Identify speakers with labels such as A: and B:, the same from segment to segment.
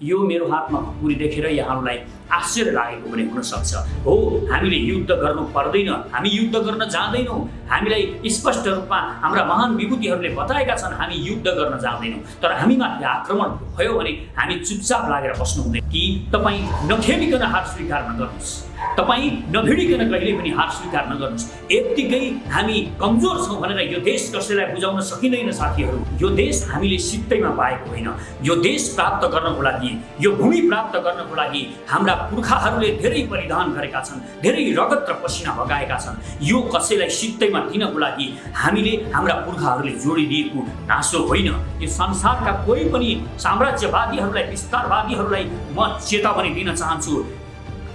A: यो मेरो हातमा खुकुरी देखेर यहाँहरूलाई आश्चर्य लागेको पनि हुनसक्छ। हो, हामीले युद्ध गर्नु पर्दैन, हामी युद्ध गर्न जाँदैनौँ। हामीलाई स्पष्ट रूपमा हाम्रा महान विभूतिहरूले बताएका छन् हामी युद्ध गर्न जाँदैनौँ। तर हामीमाथि आक्रमण भयो भने हामी चुपचाप लागेर बस्नु हुँदैन कि तपाईँ नखेलिकन हार स्वीकार नगर्नुहोस्, तपाईँ नभिडिकन कहिले पनि हार स्वीकार नगर्नुहोस्। यत्तिकै हामी कमजोर छौँ भनेर यो देश कसैलाई बुझाउन सकिँदैन साथीहरू। यो देश हामीले सित्तैमा पाएको होइन। यो देश प्राप्त गर्नको लागि, यो भूमि प्राप्त गर्नको लागि हाम्रा पुर्खाहरूले धेरै बलिदान गरेका छन्, धेरै रगत र पसिना बगाएका छन्। यो कसैलाई सित्तैमा दिनको लागि हामीले हाम्रा पुर्खाहरूले जोडिदिएको नासो होइन। यो संसारका कोही पनि साम्राज्यवादीहरूलाई, विस्तारवादीहरूलाई म चेतावनी दिन चाहन्छु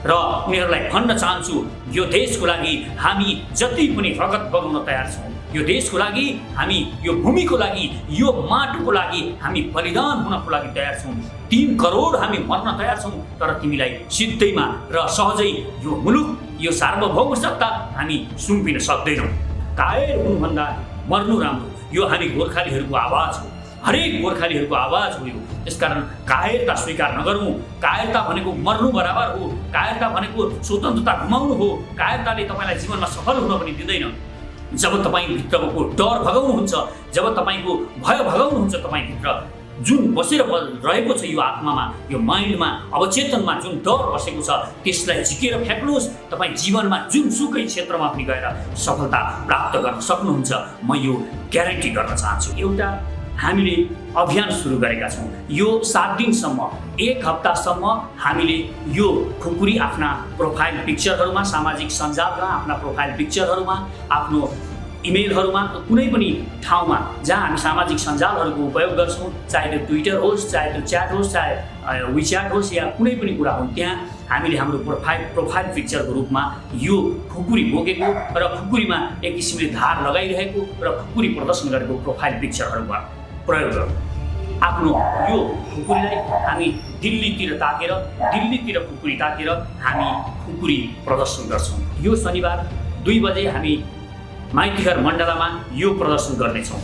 A: र उनीहरूलाई भन्न चाहन्छु, यो देशको लागि हामी जति पनि रगत बगाउन तयार छौँ। यो देशको लागि हामी, यो भूमिको लागि, यो माटोको लागि हामी बलिदान हुनको लागि तयार छौँ। 3 करोड हामी मर्न तयार छौँ। तर तिमीलाई सित्तैमा र सहजै यो मुलुक, यो सार्वभौम सत्ता हामी सुम्पिन सक्दैनौँ। कायर हुनुभन्दा मर्नु राम्रो, यो हामी गोर्खालीहरूको आवाज हो, हरेक गोर्खालीहरूको आवाज हो यो। त्यसकारण कायरता स्वीकार नगरौँ। कायरता भनेको मर्नु बराबर हो। कायरता भनेको स्वतन्त्रता गुमाउनु हो। कायरताले तपाईँलाई जीवनमा सफल हुन पनि दिँदैन। जब तपाईँभित्रको डर भगाउनुहुन्छ, जब तपाईँको भय भगाउनुहुन्छ, तपाईँभित्र जुन बसेर रहेको छ यो आत्मामा, यो माइन्डमा, अवचेतनमा जुन डर बसेको छ त्यसलाई झिकेर फ्याँक्नुहोस्। तपाईँ जीवनमा जुनसुकै क्षेत्रमा पनि गएर सफलता प्राप्त गर्न सक्नुहुन्छ। म यो ग्यारेन्टी गर्न चाहन्छु। एउटा हामीले अभियान सुरु गरेका छौँ। यो 7 दिनसम्म, 1 हप्तासम्म हामीले यो खुकुरी आफ्ना प्रोफाइल पिक्चरहरूमा, सामाजिक सञ्जालमा, आफ्ना प्रोफाइल पिक्चरहरूमा, आफ्नो इमेलहरूमा, कुनै पनि ठाउँमा जहाँ हामी सामाजिक सञ्जालहरूको उपयोग गर्छौँ, चाहे त्यो ट्विटर होस्, चाहे त्यो च्याट होस्, चाहे विच्याट होस् या कुनै पनि कुरा हो, त्यहाँ हामीले हाम्रो प्रोफाइल पिक्चरको रूपमा यो खुकुरी बोकेको र खुकुरीमा एक किसिमले धार लगाइरहेको र खुकुरी प्रदर्शन गरेको प्रोफाइल पिक्चरहरूमा प्रयोग गरौँ। आफ्नो यो खुकुरीलाई हामी दिल्लीतिर खुकुरी ताकेर हामी खुकुरी प्रदर्शन गर्छौँ। यो शनिबार 2 बजे हामी माइतीघर मण्डलामा यो प्रदर्शन गर्नेछौँ।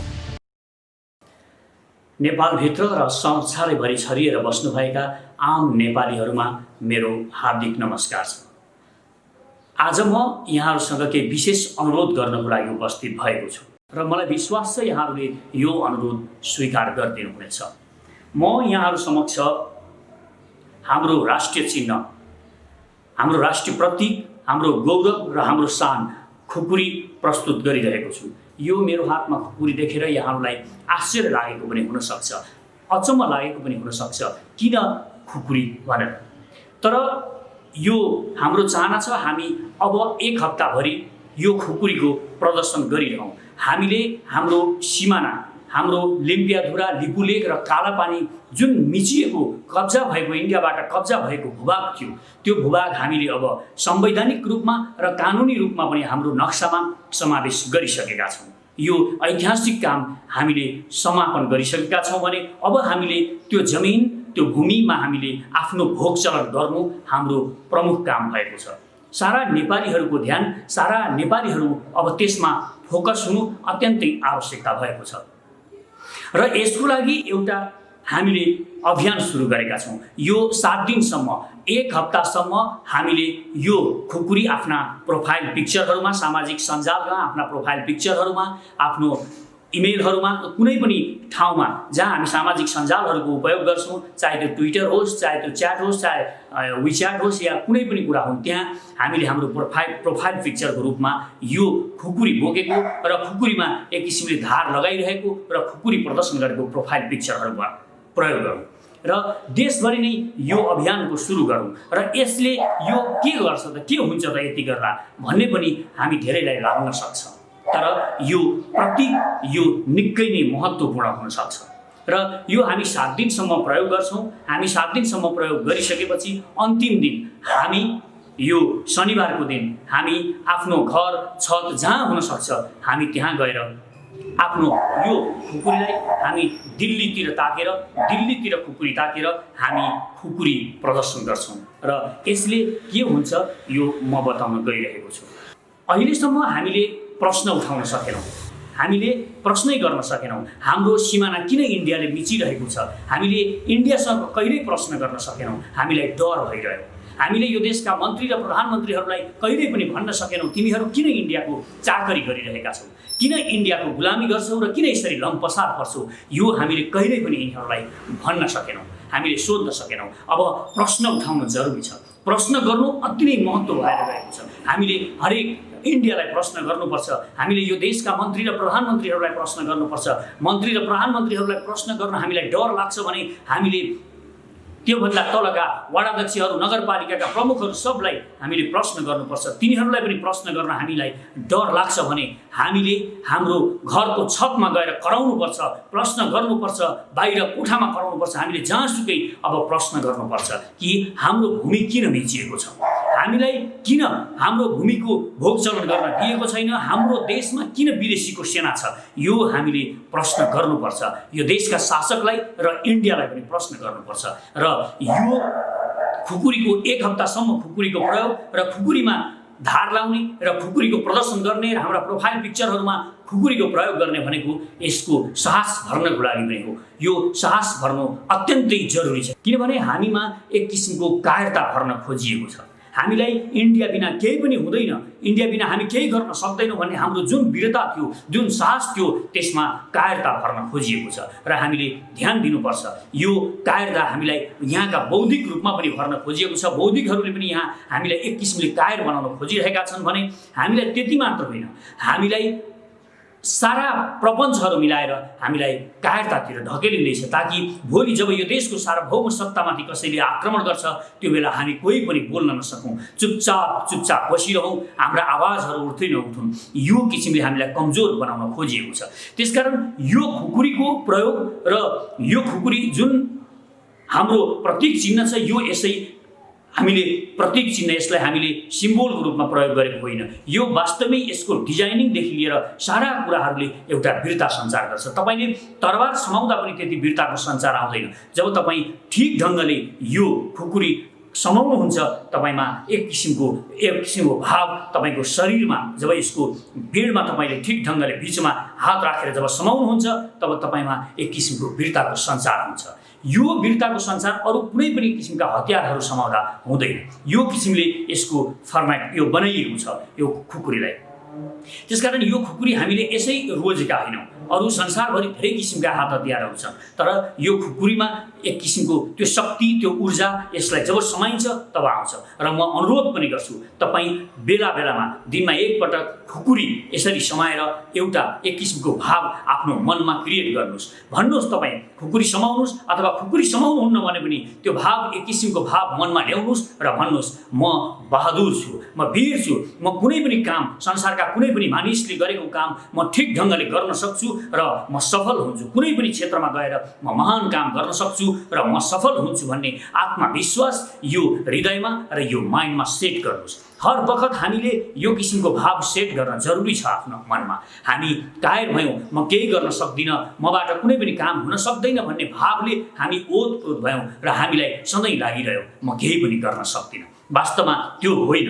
A: नेपालभित्र र संसारैभरि छरिएर बस्नुभएका आम नेपालीहरूमा मेरो हार्दिक नमस्कार छ। आज म यहाँहरूसँग केही विशेष अनुरोध गर्नको लागि उपस्थित भएको छु र मलाई विश्वास छ यहाँहरूले यो अनुरोध स्वीकार गरिदिनुहुनेछ। म यहाँहरू समक्ष हाम्रो राष्ट्रिय चिन्ह, हाम्रो राष्ट्रिय प्रतीक, हाम्रो गौरव र हाम्रो शान खुकुरी प्रस्तुत गरिरहेको छु। यो मेरो हातमा खुकुरी देखेर यहाँहरूलाई आश्चर्य लागेको पनि हुनसक्छ, अचम्म लागेको पनि हुनसक्छ, किन खुकुरी भनेर। तर यो हाम्रो चाहना छ हामी अब 1 हप्ताभरि यो खुकुरीको प्रदर्शन गरिरहौँ। हामीले हाम्रो सिमाना, हाम्रो लिम्पियाधुरा, लिपुलेक र कालापानी जुन मिचिएको, कब्जा भएको, इन्डियाबाट कब्जा भएको भूभाग थियो, त्यो भूभाग हामीले अब संवैधानिक रूपमा र कानुनी रूपमा पनि हाम्रो नक्सामा समावेश गरिसकेका छौँ। यो ऐतिहासिक काम हामीले समापन गरिसकेका छौँ भने अब हामीले त्यो जमिन, त्यो भूमिमा हामीले आफ्नो भोग चलन गर्नु हाम्रो प्रमुख काम भएको छ। सारा नेपालीहरूको ध्यान, सारा नेपालीहरू अब त्यसमा फोकस हुनु अत्यन्तै आवश्यकता भएको छ र यसको लागि एउटा हामीले अभियान सुरु गरेका छौँ। यो 7 दिनसम्म, 1 हप्तासम्म हामीले यो खुकुरी आफ्ना प्रोफाइल पिक्चरहरूमा, सामाजिक सञ्जालमा, आफ्ना प्रोफाइल पिक्चरहरूमा, आफ्नो इमेलहरूमा, कुनै पनि ठाउँमा जहाँ हामी सामाजिक सञ्जालहरूको उपयोग गर्छौँ, चाहे त्यो ट्विटर होस्, चाहे त्यो च्याट होस्, चाहे विच्याट होस् या कुनै पनि कुरा हो, त्यहाँ हामीले हाम्रो प्रोफाइल पिक्चरको रूपमा यो खुकुरी बोकेको र खुकुरीमा एक किसिमले धार लगाइरहेको र खुकुरी प्रदर्शन गरेको प्रोफाइल पिक्चरहरूमा प्रयोग गरौँ र देशभरि नै यो अभियानको सुरु गरौँ र यसले यो के गर्छ त, के हुन्छ त यति गर्दा भन्ने पनि हामी धेरैलाई लाग्न सक्छ। तर यो प्रतीक यो निकै नै महत्त्वपूर्ण हुन सक्छ र यो हामी 7 दिनसम्म प्रयोग गर्छौँ। हामी 7 दिनसम्म प्रयोग गरिसकेपछि अन्तिम दिन हामी यो शनिबारको दिन हामी आफ्नो घर, छत जहाँ हुन सक्छ हामी त्यहाँ गएर आफ्नो यो खुकुरीलाई हामी दिल्लीतिर खुकुरी ताकेर हामी खुकुरी प्रदर्शन गर्छौँ र यसले के हुन्छ यो म बताउन गइरहेको छु। अहिलेसम्म हामीले प्रश्न उठाउन सकेनौँ। हामीले प्रश्नै गर्न सकेनौँ। हाम्रो सिमाना किन इन्डियाले मिचिरहेको छ हामीले इन्डियासँग कहिल्यै प्रश्न गर्न सकेनौँ। हामीलाई डर भइरह्यो। हामीले यो देशका मन्त्री र प्रधानमन्त्रीहरूलाई कहिल्यै पनि भन्न सकेनौँ तिमीहरू किन इन्डियाको चाकरी गरिरहेका छौ, किन इन्डियाको गुलामी गर्छौ र किन यसरी लम्पसार पर्छौ। यो हामीले कहिल्यै पनि यिनीहरूलाई भन्न सकेनौँ, हामीले सोध्न सकेनौँ। अब प्रश्न उठाउनु जरुरी छ। प्रश्न गर्नु अति नै महत्त्व भएर गएको छ। हामीले हरेक इन्डियालाई प्रश्न गर्नुपर्छ। हामीले यो देशका मन्त्री र प्रधानमन्त्रीहरूलाई प्रश्न गर्नुपर्छ। मन्त्री र प्रधानमन्त्रीहरूलाई प्रश्न गर्न हामीलाई डर लाग्छ भने हामीले त्योभन्दा तलका वडाध्यक्षहरू, नगरपालिकाका प्रमुखहरू सबलाई हामीले प्रश्न गर्नुपर्छ। तिनीहरूलाई पनि प्रश्न गर्न हामीलाई डर लाग्छ भने हामीले हाम्रो घरको छतमा गएर कराउनुपर्छ, प्रश्न गर्नुपर्छ, बाहिर कोठामा कराउनुपर्छ। हामीले जहाँसुकै अब प्रश्न गर्नुपर्छ कि हाम्रो भूमि किन मिचिएको छ, हामीलाई किन हाम्रो भूमिको भोगचलन गर्न दिएको छैन, हाम्रो देशमा किन विदेशीको सेना छ। यो हामीले प्रश्न गर्नुपर्छ। यो देशका शासकलाई र इन्डियालाई पनि प्रश्न गर्नुपर्छ। र यो खुकुरीको 1 हप्तासम्म खुकुरीको प्रयोग र खुकुरीमा धार लाउने र खुकुरीको प्रदर्शन गर्ने र हाम्रा प्रोफाइल पिक्चरहरूमा खुकुरीको प्रयोग गर्ने भनेको यसको साहस भर्नको लागि पनि हो। यो साहस भर्नु अत्यन्तै जरुरी छ, किनभने हामीमा एक किसिमको कायरता भर्न खोजिएको छ। हामीलाई इन्डिया बिना केही पनि हुँदैन, इन्डिया बिना हामी केही गर्न सक्दैनौँ भन्ने हाम्रो जुन वीरता थियो, जुन साहस थियो, त्यसमा कायरता भर्न खोजिएको छ र हामीले ध्यान दिनुपर्छ। यो कायरता हामीलाई यहाँका बौद्धिक रूपमा पनि भर्न खोजिएको छ। बौद्धिकहरूले पनि यहाँ हामीलाई एक किसिमले कायर बनाउन खोजिरहेका छन् भने हामीलाई त्यति मात्र होइन, हामीलाई सारा प्रपञ्चहरू मिलाएर हामीलाई कायरतातिर ढकेलिँदैछ ताकि भोलि जब यो देशको सार्वभौम सत्तामाथि कसैले आक्रमण गर्छ त्यो बेला हामी कोही पनि बोल्न नसकौँ, चुपचाप बसिरहौँ, हाम्रा आवाजहरू उठ्दै नउठुन्। यो किसिमले हामीलाई कमजोर बनाउन खोजिएको छ। त्यसकारण यो खुकुरीको प्रयोग र यो खुकुरी जुन हाम्रो प्रतीक चिन्ह छ, यो यसै हामीले प्रतीक चिन्ह, यसलाई हामीले सिम्बोलको रूपमा प्रयोग गरेको होइन। यो वास्तवमै यसको डिजाइनिङदेखि लिएर सारा कुराहरूले एउटा वीरता सञ्चार गर्छ। तपाईँले तरबार समाउँदा पनि त्यति वीरताको सञ्चार आउँदैन। जब तपाईँ ठिक ढङ्गले यो खुकुरी समाउनुहुन्छ, तपाईँमा एक किसिमको भाव तपाईँको शरीरमा, जब यसको बेडमा तपाईँले ठिक ढङ्गले बिचमा हात राखेर जब समाउनुहुन्छ तब तपाईँमा एक किसिमको वीरताको सञ्चार हुन्छ। यो वीरताको सञ्चार अरू कुनै पनि किसिमका हतियारहरू समाउँदा हुँदैन। यो किसिमले यसको फर्मेट यो बनाइएको छ यो खुकुरीलाई। त्यसकारण यो खुकुरी हामीले यसै रोजेका होइनौँ। अरू संसारभरि धेरै किसिमका हात हतियारहरू छन्, तर यो खुकुरीमा एक किसिमको त्यो शक्ति, त्यो ऊर्जा यसलाई जब समाइन्छ तब आउँछ। र म अनुरोध पनि गर्छु, तपाईँ बेला बेलामा दिनमा एकपटक खुकुरी यसरी समाएर एउटा एक किसिमको भाव आफ्नो मनमा क्रिएट गर्नुहोस्। भन्नुहोस्, तपाईँ खुकुरी समाउनुहोस् अथवा खुकुरी समाउनुहुन्न भने पनि त्यो भाव, एक किसिमको भाव मनमा ल्याउनुहोस् र भन्नुहोस्, म बहादुर छु, म वीर छु, म कुनै पनि काम, संसारका कुनै पनि मानिसले गरेको काम म ठिक ढङ्गले गर्न सक्छु र म सफल हुन्छु। कुनै पनि क्षेत्रमा गएर म महान काम गर्न सक्छु र म सफल हुन्छु भन्ने आत्मविश्वास यो हृदयमा र यो माइन्डमा सेट गर्नुहोस्। हर बखत हामीले यो किसिमको भाव सेट गर्न जरुरी छ आफ्नो मनमा। हामी कायर भयौँ, म केही गर्न सक्दिनँ, मबाट कुनै पनि काम हुन सक्दैन भन्ने भावले हामी ओतप्रोत भयौँ र हामीलाई सधैँ लागिरह्यो म केही पनि गर्न सक्दिनँ। वास्तवमा त्यो होइन।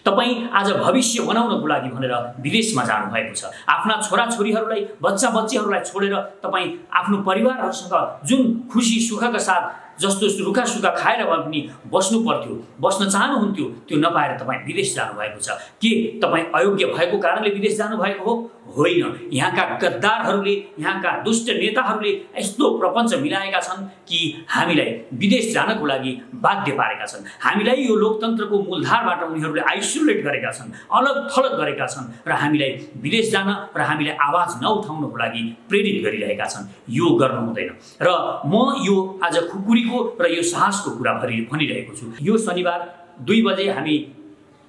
A: तपाईँ आज भविष्य बनाउनको लागि भनेर विदेशमा जानुभएको छ। आफ्ना छोराछोरीहरूलाई, बच्चाबच्चीहरूलाई छोडेर तपाईँ आफ्नो परिवारहरूसँग जुन खुसी सुखका साथ जस्तो रुखा सुखा खाएर भए पनि बस्नु पर्थ्यो, बस्न चाहनुहुन्थ्यो, त्यो नपाएर तपाईँ विदेश जानुभएको छ। के तपाईँ अयोग्य भएको कारणले विदेश जानुभएको हो? होइन। यहाँका गद्दारहरूले, यहाँका दुष्ट नेताहरूले यस्तो प्रपञ्च मिलाएका छन् कि हामीलाई विदेश जानको लागि बाध्य पारेका छन्। हामीलाई यो लोकतन्त्रको मूलधारबाट उनीहरूले आइसोलेट गरेका छन्, अलग थलग गरेका छन् र हामीलाई विदेश जान र हामीलाई आवाज नउठाउनको लागि प्रेरित गरिरहेका छन्। यो गर्नु हुँदैन। र म यो आज खुकुरीको र यो साहसको कुरा भनिरहेको छु। यो शनिबार 2 बजे हामी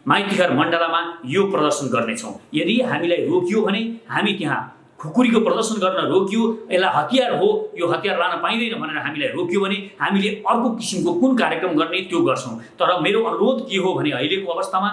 A: माइतीघर मण्डलामा यो प्रदर्शन गर्नेछौँ। यदि हामीलाई रोकियो भने, हामी त्यहाँ खुकुरीको प्रदर्शन गर्न रोकियो, यसलाई हतियार हो, यो हतियार लान पाइँदैन भनेर हामीलाई रोकियो भने हामीले अर्को किसिमको कुन कार्यक्रम गर्ने त्यो गर्छौँ। तर मेरो अनुरोध के हो भने अहिलेको अवस्थामा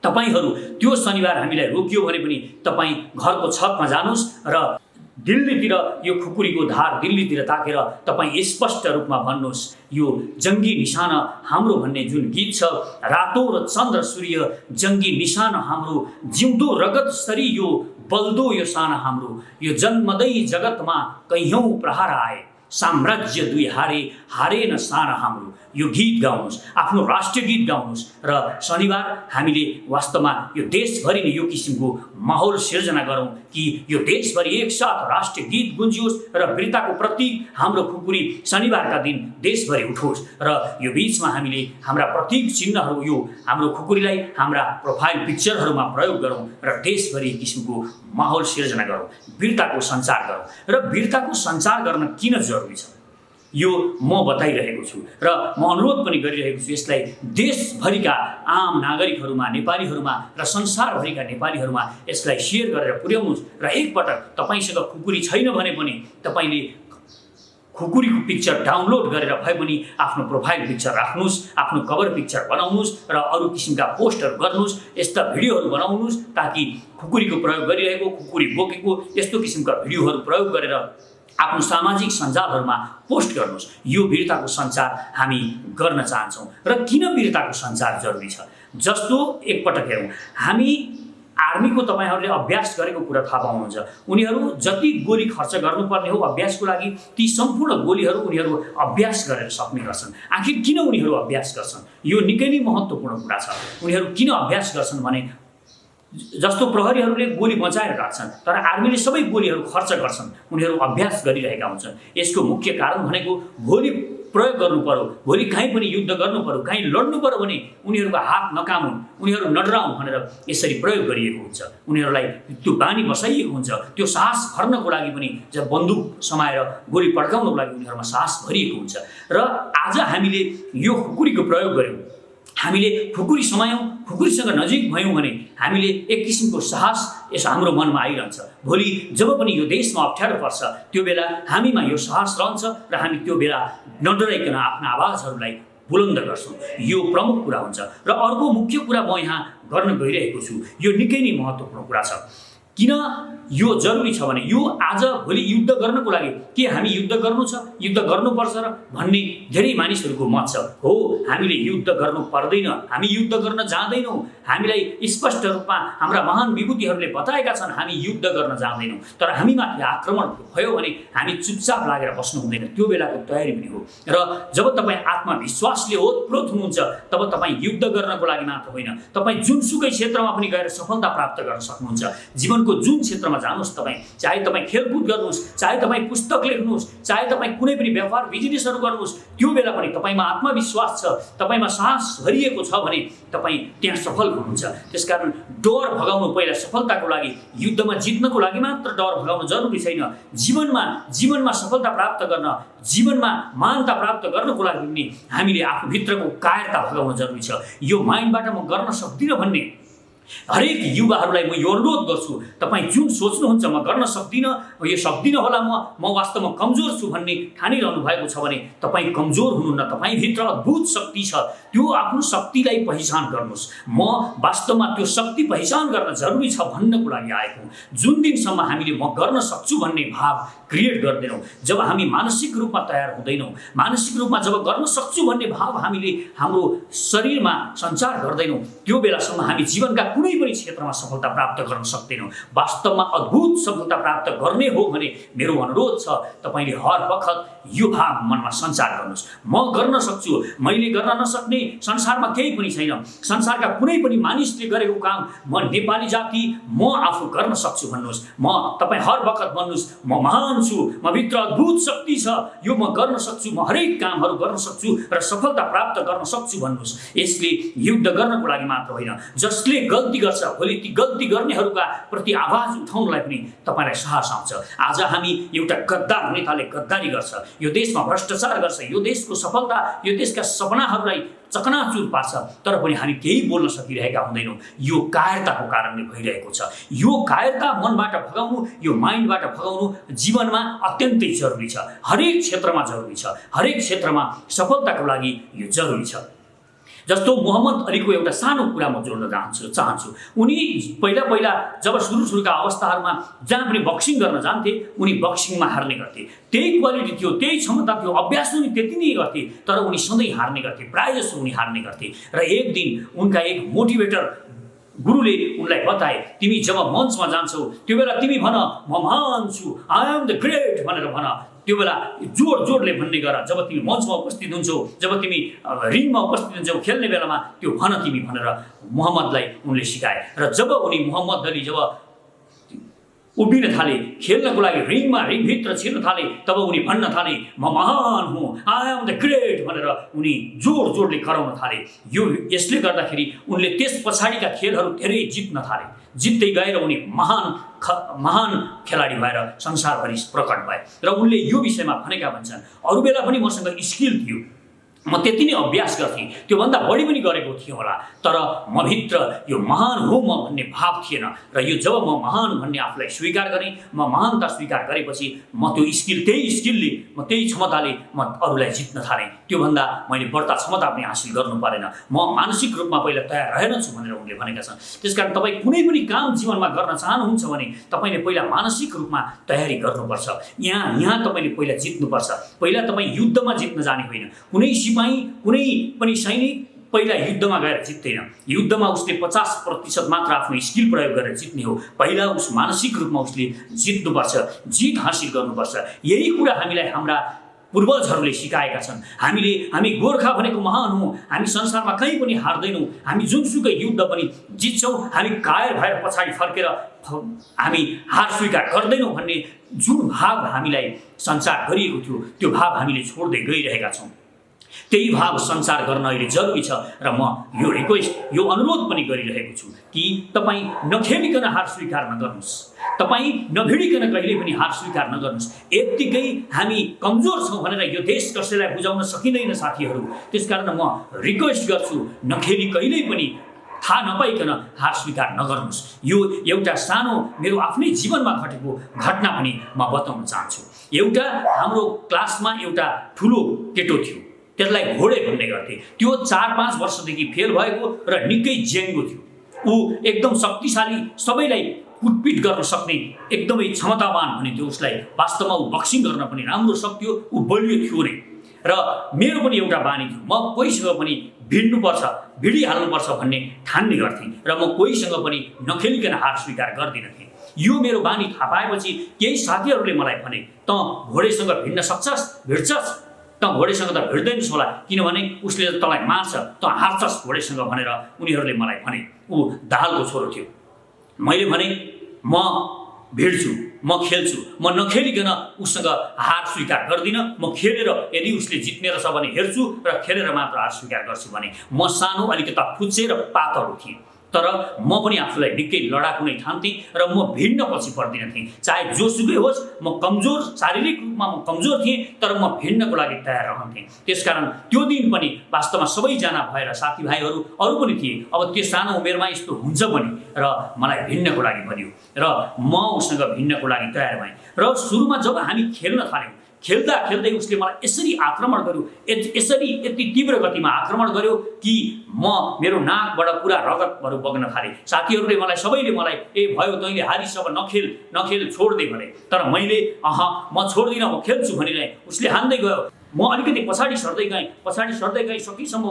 A: तपाईँहरू त्यो शनिबार हामीलाई रोकियो भने पनि तपाईँ घरको छतमा जानुहोस् र दिल्लीतिर यो खुकुरीको धार दिल्लीतिर ताकेर तपाईँ स्पष्ट रूपमा भन्नुहोस्, यो जङ्गी निशाना हाम्रो भन्ने जुन गीत छ, रातो र चन्द्र सूर्य जङ्गी निशाना हाम्रो, जिउँदो रगत सरी यो बल्दो यो साना हाम्रो, यो जन्मदै जगतमा कैयौँ प्रहार आए, साम्राज्य दुई हारे, हारेन साना हाम्रो। यो गीत गाउनुहोस्, आफ्नो राष्ट्रिय गीत गाउनुहोस्। र शनिबार हामीले वास्तवमा यो देशभरि नै यो किसिमको माहौल सिर्जना गरौँ कि यो देशभरि एकसाथ राष्ट्रिय गीत गुन्जियोस् र वीरताको प्रतीक हाम्रो खुकुरी शनिबारका दिन देशभरि उठोस्। र यो बिचमा हामीले हाम्रा प्रतीक चिन्हहरू, यो हाम्रो खुकुरीलाई हाम्रा प्रोफाइल पिक्चरहरूमा प्रयोग गरौँ र देशभरि किसिमको माहौल सिर्जना गरौँ, वीरताको सञ्चार गरौँ। र वीरताको सञ्चार गर्न किन जरुरी छ यो म बताइरहेको छु र म अनुरोध पनि गरिरहेको छु। यसलाई देशभरिका आम नागरिकहरूमा, नेपालीहरूमा र संसारभरिका नेपालीहरूमा यसलाई सेयर गरेर पुर्याउनुहोस्। र एकपटक तपाईँसँग खुकुरी छैन भने पनि तपाईँले खुकुरीको पिक्चर डाउनलोड गरेर भए पनि आफ्नो प्रोफाइल पिक्चर राख्नुहोस्, आफ्नो कभर पिक्चर बनाउनुहोस् र अरू किसिमका पोस्टहरू गर्नुहोस्, यस्ता भिडियोहरू बनाउनुहोस् ताकि खुकुरीको प्रयोग गरिरहेको, खुकुरी बोकेको यस्तो किसिमका भिडियोहरू प्रयोग गरेर आफ्नो सामाजिक सञ्जालहरूमा पोस्ट गर्नुहोस्। यो वीरताको सञ्चार हामी गर्न चाहन्छौँ। र किन वीरताको सञ्चार जरुरी छ? जस्तो एकपटक हेरौँ, हामी आर्मीको तपाईँहरूले अभ्यास गरेको कुरा थाहा पाउनुहुन्छ। उनीहरू जति गोली खर्च गर्नुपर्ने हो अभ्यासको लागि, ती सम्पूर्ण गोलीहरू उनीहरू अभ्यास गरेर सक्ने गर्छन्। आखिर किन उनीहरू अभ्यास गर्छन्? यो निकै नै महत्त्वपूर्ण कुरा छ। उनीहरू किन अभ्यास गर्छन् भने जस्तो प्रहरीहरूले गोली बचाएर राख्छन् तर आर्मीले सबै गोलीहरू खर्च गर्छन्, उनीहरू अभ्यास गरिरहेका हुन्छन्। यसको मुख्य कारण भनेको भोलि प्रयोग गर्नु पर्यो, भोलि कहीँ पनि युद्ध गर्नु पर्यो, कहीँ लड्नु पर्यो भने उनीहरूको हात नकामुन्, उनीहरू नडराउन् भनेर यसरी प्रयोग गरिएको हुन्छ। उनीहरूलाई त्यो बानी बसाइएको हुन्छ। त्यो साहस भर्नको लागि पनि जब बन्दुक समाएर गोली पड्काउनको लागि उनीहरूमा साहस भरिएको हुन्छ। र आज हामीले यो खुकुरीको प्रयोग गर्यौँ, हामीले खुकुरी समायौँ, खुकुरीसँग नजिक भयौँ भने हामीले एक किसिमको साहस यस हाम्रो मनमा आइरहन्छ। भोलि जब पनि यो देशमा अप्ठ्यारो पर्छ त्यो बेला हामीमा यो साहस रहन्छ र हामी त्यो बेला नडराइकन आफ्ना आवाजहरूलाई बुलन्द गर्छौँ। यो प्रमुख कुरा हुन्छ। र अर्को मुख्य कुरा म यहाँ गर्न गइरहेको छु, यो निकै नै महत्त्वपूर्ण कुरा छ। किन यो जरुरी छ भने यो आज भोलि युद्ध गर्नको लागि के हामी युद्ध गर्नु छ, युद्ध गर्नुपर्छ र भन्ने धेरै मानिसहरूको मत छ। हो, हामीले युद्ध गर्नु पर्दैन, हामी युद्ध गर्न जाँदैनौँ। हामीलाई स्पष्ट रूपमा हाम्रा महान विभूतिहरूले बताएका छन् हामी युद्ध गर्न जाँदैनौँ। तर हामीमाथि आक्रमण भयो भने हामी चुपचाप लागेर बस्नु हुँदैन, त्यो बेलाको तयारी पनि हो। र जब तपाईँ आत्मविश्वासले ओतप्रोत हुनुहुन्छ तब तपाईँ युद्ध गर्नको लागि मात्र होइन, तपाईँ जुनसुकै क्षेत्रमा पनि गएर सफलता प्राप्त गर्न सक्नुहुन्छ। जीवनको जुन क्षेत्रमा जानुहोस् तपाईँ, चाहे तपाईँ खेलकुद गर्नुहोस्, चाहे तपाईँ पुस्तक लेख्नुहोस्, चाहे तपाईँ कुनै पनि व्यापार बिजनेसहरू गर्नुहोस्, त्यो बेला पनि तपाईँमा आत्मविश्वास छ, तपाईँमा साहस भरिएको छ भने तपाईँ त्यहाँ सफल हुनुहुन्छ। त्यसकारण डर भगाउनु पहिला सफलताको लागि, युद्धमा जित्नको लागि मात्र डर भगाउनु जरुरी छैन। जीवनमा सफलता प्राप्त गर्न, जीवनमा मान्यता प्राप्त गर्नको लागि पनि हामीले आफूभित्रको कायरता भगाउनु जरुरी छ। यो माइन्डबाट म गर्न सक्दिनँ भन्ने हरेक युवाहरूलाई म यो अनुरोध गर्छु, तपाईँ जुन सोच्नुहुन्छ म गर्न सक्दिनँ, यो सक्दिनँ होला, म वास्तवमा कमजोर छु भन्ने ठानिरहनु भएको छ भने तपाईँ कमजोर हुनुहुन्न, तपाईँभित्र अद्भुत शक्ति छ। त्यो आफ्नो शक्तिलाई पहिचान गर्नुहोस्। म वास्तवमा त्यो शक्ति पहिचान गर्न जरुरी छ भन्नको लागि आएको हुँ। जुन दिनसम्म हामीले म गर्न सक्छु भन्ने भाव क्रिएट गर्दैनौँ, जब हामी मानसिक रूपमा तयार हुँदैनौँ, मानसिक रूपमा जब गर्न सक्छु भन्ने भाव हामीले हाम्रो शरीरमा सञ्चार गर्दैनौँ, त्यो बेलासम्म हामी जीवनका कुनै पनि क्षेत्रमा सफलता प्राप्त गर्न सक्दैनौँ। वास्तवमा अद्भुत सफलता प्राप्त गर्ने हो भने मेरो अनुरोध छ तपाईँले हर वखत यो भाव मनमा सञ्चार गर्नुहोस्, म गर्न सक्छु। मैले गर्न नसक्ने संसारमा केही पनि छैन। संसारका कुनै पनि मानिसले गरेको काम म नेपाली जाति म आफू गर्न सक्छु भन्नुहोस्। तपाईँ हर वखत भन्नुहोस् म महान छु, म भित्र अद्भुत शक्ति छ, यो म गर्न सक्छु, म हरेक कामहरू गर्न सक्छु र सफलता प्राप्त गर्न सक्छु भन्नुहोस्। यसले युद्ध गर्नको लागि मात्र होइन, जसले गल्ती गर्छ भोलि ती गल्ती गर्नेहरूका प्रति आवाज उठाउनलाई पनि तपाईँलाई साहस आउँछ। आज हामी एउटा गद्दार नेताले गद्दारी गर्छ, यो देशमा भ्रष्टाचार गर्छ, यो देशको सफलता, यो देशका सपनाहरूलाई चकनाचुर पार्छ, तर पनि हामी केही बोल्न सकिरहेका हुँदैनौँ। यो कायरताको कारणले भइरहेको छ। यो कायरता मनबाट भगाउनु, यो माइन्डबाट भगाउनु जीवनमा अत्यन्तै जरुरी छ। हरेक क्षेत्रमा जरुरी छ, हरेक क्षेत्रमा सफलताको लागि यो जरुरी छ। जस्तो मोहम्मद अलीको एउटा सानो कुरा म जोड्न चाहन्छु। उनी पहिला जब सुरुका अवस्थाहरूमा जहाँ पनि बक्सिङ गर्न जान्थे उनी बक्सिङमा हार्ने गर्थे। त्यही क्वालिटी थियो, त्यही क्षमता थियो, अभ्यास उनी त्यति नै गर्थे, तर उनी सधैँ हार्ने गर्थे, प्रायः जसो उनी हार्ने गर्थे। र एक दिन उनका एक मोटिभेटर गुरुले उनलाई बताए, तिमी जब मञ्चमा जान्छौ त्यो बेला तिमी भन म महान छु, आई एम द ग्रेट भनेर भन। त्यो बेला जोडले भन्ने गर। जब तिमी मञ्चमा उपस्थित हुन्छौ, जब तिमी रिङमा उपस्थित हुन्छौ खेल्ने बेलामा त्यो भन तिमी भनेर मोहम्मदलाई उनले सिकाए। र जब उनी मोहम्मद अली जब उभिन थाले, खेल्नको लागि रिङभित्र छिर्न थाले, तब उनी भन्न थाले म महान हुँ, आई एम द ग्रेट भनेर उनी जोडले कराउन थाले। यसले गर्दाखेरि उनले त्यस पछाडिका खेलहरू धेरै जित्न थाले। जित्दै गएर उनी महान खेलाडी भएर संसारभरि प्रकट भए। र उनले यो विषयमा भनेका भन्छन्, अरू बेला पनि मसँग स्किल थियो, म त्यति नै अभ्यास गर्थेँ, त्योभन्दा बढी पनि गरेको थिएँ होला, तर म भित्र यो महान हो म भन्ने भाव थिएन। र यो जब म महान भन्ने आफूलाई स्वीकार गरेँ, म महानता स्वीकार गरेपछि म त्यो त्यही स्किलले, म त्यही क्षमताले म अरूलाई जित्न थालेँ। त्योभन्दा मैले बढ्ता क्षमता पनि हासिल गर्नु परेन, म मानसिक रूपमा पहिला तयार रहेनछु भनेर उनले भनेका छन्। त्यसकारण तपाईँ कुनै पनि काम जीवनमा गर्न चाहनुहुन्छ भने तपाईँले पहिला मानसिक रूपमा तयारी गर्नुपर्छ। यहाँ तपाईँले पहिला जित्नुपर्छ। पहिला तपाईँ युद्धमा जित्न जाने होइन। कुनै पनि सैनिक पहिला युद्धमा गएर जित्दैन। युद्धमा उसले 50% मात्र आफ्नो स्किल प्रयोग गरेर जित्ने हो। पहिला उस मानसिक रूपमा उसले जित्नुपर्छ, जित हासिल गर्नुपर्छ। यही कुरा हामीलाई हाम्रा पूर्वजहरूले सिकाएका छन्। हामी गोर्खा भनेको महान हौँ, हामी संसारमा कहीँ पनि हार्दैनौँ, हामी जुनसुकै युद्ध पनि जित्छौँ, हामी कायर भएर पछाडि फर्केर हामी हार स्वीकार गर्दैनौँ भन्ने जुन भाव हामीलाई सञ्चार गरिएको थियो, त्यो भाव हामीले छोड्दै गइरहेका छौँ। त्यही भाव सञ्चार गर्न अहिले जरुरी छ। र म यो अनुरोध पनि गरिरहेको छु कि तपाईँ नखेलिकन हार स्वीकार नगर्नुहोस्, तपाईँ नभिडिकन कहिले पनि हार स्वीकार नगर्नुहोस्। यत्तिकै हामी कमजोर छौँ भनेर यो देश कसैलाई बुझाउन सकिँदैन साथीहरू। त्यसकारण म रिक्वेस्ट गर्छु, नखेली कहिल्यै पनि थाहा नपाइकन हार स्वीकार नगर्नुहोस्। यो एउटा सानो मेरो आफ्नै जीवनमा घटेको घटना पनि म बताउन चाहन्छु। हाम्रो क्लासमा एउटा ठुलो केटो थियो, त्यसलाई घोडे भन्ने गर्थे। त्यो 4-5 वर्षदेखि फेल भएको र निकै ज्याङ्गो थियो। ऊ एकदम शक्तिशाली, सबैलाई कुटपिट गर्न सक्ने एकदमै क्षमतावान भनिन्थ्यो उसलाई। वास्तवमा ऊ बक्सिङ गर्न पनि राम्रो सक्थ्यो, ऊ बलियो थियो नै। र मेरो पनि एउटा बानी थियो, म कोहीसँग पनि भिडिहाल्नुपर्छ भन्ने ठान्ने गर्थेँ र म कोहीसँग पनि नखेलिकन हार स्वीकार गर्दिनँ थिएँ। यो मेरो बानी थाहा पाएपछि केही साथीहरूले मलाई भने, त घोडेसँग भिड्न भिड्छस्, त घोडेसँग त भिड्दैनस् होला, किनभने उसले तँलाई मार्छ, त हार्छस् घोडेसँग भनेर उनीहरूले मलाई भने। ऊ दाहालको छोरो थियो। मैले भने म भिड्छु, म खेल्छु, म नखेलिकन उसँग हार स्वीकार गर्दिनँ। म खेलेर यदि उसले जित्ने रहेछ भने हेर्छु र खेलेर मात्र हार स्वीकार गर्छु भने। म सानो, अलिकता फुच्चे र पातलो थिएँ, तर म पनि आफूलाई निकै लडाकु नै ठान्थेँ र म भिड्न पछि पर्दिन थिएँ। चाहे जोसुकै होस्, म कमजोर, शारीरिक रूपमा म कमजोर थिएँ, तर म भिड्नको लागि तयार रहन्थेँ। त्यसकारण त्यो दिन पनि वास्तवमा सबैजना भएर साथीभाइहरू अरू पनि थिए। अब त्यो सानो उमेरमा यस्तो हुन्छ पनि, र मलाई भिड्नको लागि भन्यो र म उसँग भिड्नको लागि तयार भएँ। र सुरुमा जब हामी खेल्न थाल्यौँ, खेल्दा खेल्दै उसले मलाई यसरी आक्रमण गर्यो, यति तीव्र गतिमा आक्रमण गर्यो कि मेरो नाकबाट पुरा रगतहरू बग्न थाले। साथीहरूले सबैले मलाई भयो तैँले हारिस, अब नखेल छोड्दै भने। तर मैले म छोड्दिनँ, म खेल्छु भनिरहेँ। उसले हान्दै गयो, म अलिकति पछाडि सर्दै गएँ, सकेसम्म